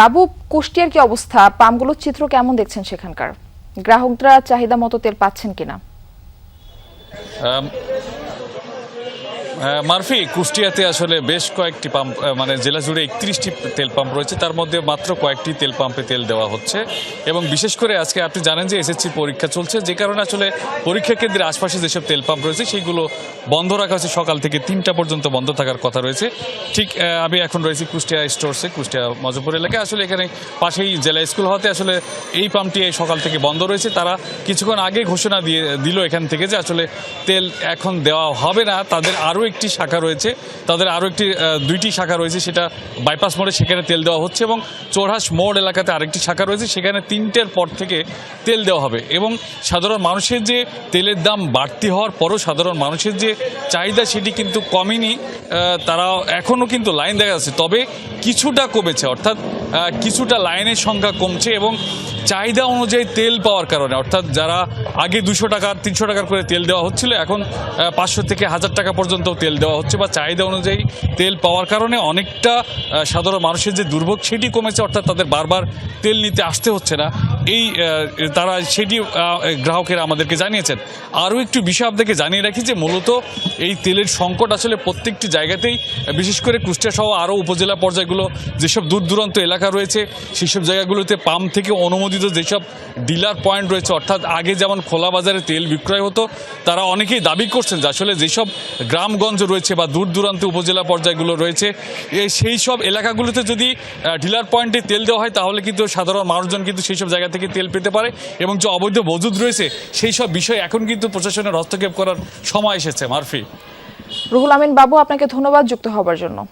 বাবু, কুষ্টিয়ার কি অবস্থা? পাম্পগুলোর চিত্র কেমন দেখছেন সেখানকার? গ্রাহকরা চাহিদা মতো তেল পাচ্ছেন কিনা? মারফি, কুষ্টিয়াতে আসলে বেশ কয়েকটি পাম্প, মানে জেলা জুড়ে 31টি তেল পাম্প রয়েছে, তার মধ্যে মাত্র কয়েকটি তেল পাম্পে তেল দেওয়া হচ্ছে। এবং বিশেষ করে আজকে আপনি জানেন যে এসএসসি পরীক্ষা চলছে, যে কারণে আসলে পরীক্ষা কেন্দ্রের আশপাশে যেসব তেল পাম্প রয়েছে সেইগুলো বন্ধ রাখা হয়েছে। সকাল থেকে 3টা পর্যন্ত বন্ধ থাকার কথা রয়েছে। ঠিক আমি এখন রয়েছি কুষ্টিয়া স্টোরসে, কুষ্টিয়া মজমপুর এলাকায়। আসলে এখানে পাশেই জেলা স্কুল হতে আসলে এই পাম্পটি সকাল থেকে বন্ধ রয়েছে। তারা কিছুক্ষণ আগে ঘোষণা দিল এখান থেকে যে আসলে তেল এখন দেওয়া হবে না। তাদের আরও একটি শাখা রয়েছে, তাদের আরও দুইটি শাখা রয়েছে, সেটা বাইপাস মোড়ে, সেখানে তেল দেওয়া হচ্ছে। এবং চোরহাস মোড় এলাকাতে আরেকটি শাখা রয়েছে, সেখানে 3টের পর থেকে তেল দেওয়া হবে। এবং সাধারণ মানুষের যে তেলের দাম বাড়তি হওয়ার পরও সাধারণ মানুষের যে চাহিদা সেটি কিন্তু কমেনি। তারা এখনও কিন্তু লাইন দেখা যাচ্ছে, তবে কিছুটা কমেছে, অর্থাৎ কিছুটা লাইনের সংখ্যা কমছে। এবং চাহিদা অনুযায়ী তেল পাওয়ার কারণে, অর্থাৎ যারা আগে 200 টাকা 300 টাকার করে তেল দেওয়া হচ্ছিল, এখন 500 থেকে 1000 টাকা পর্যন্ত তেল দেওয়া হচ্ছে। বা চাহিদা অনুযায়ী তেল পাওয়ার কারণে অনেকটা সাধারণ মানুষের যে দুর্ভোগ সেটি কমেছে, অর্থাৎ তাদের বারবার তেল নিতে আসতে হচ্ছে না। তারা সেটি গ্রাহকেরা আমাদেরকে জানিয়েছেন। আরও একটু বিষয় আপনাদেরকে জানিয়ে রাখি যে মূলত এই তেলের সংকট আসলে প্রত্যেকটি জায়গাতেই, বিশেষ করে কুষ্টিয়া সহ আরও উপজেলা পর্যায়গুলো যেসব দূর দূরান্ত এলাকা রয়েছে সেসব জায়গাগুলোতে পাম্প থেকে অনুমোদিত যেসব ডিলার পয়েন্ট রয়েছে, অর্থাৎ আগে যেমন খোলা বাজারে তেল বিক্রয় হতো, তারা অনেকেই দাবি করছেন যে আসলে যেসব গ্রামগঞ্জ রয়েছে বা দূর দূরান্ত উপজেলা পর্যায়গুলো রয়েছে সেই সব এলাকাগুলোতে যদি ডিলার পয়েন্টে তেল দেওয়া হয় তাহলে কিন্তু সাধারণ মানুষজন কিন্তু সেই সব জায়গা থেকে তেল পেতে পারে। এবং যে অবৈধ মজুদ রয়েছে সেই সব বিষয় এখন কিন্তু প্রশাসনের হস্তক্ষেপ করার সময় এসেছে। মারফি। রুহুল আমিন বাবু, আপনাকে ধন্যবাদ যুক্ত হবার জন্য।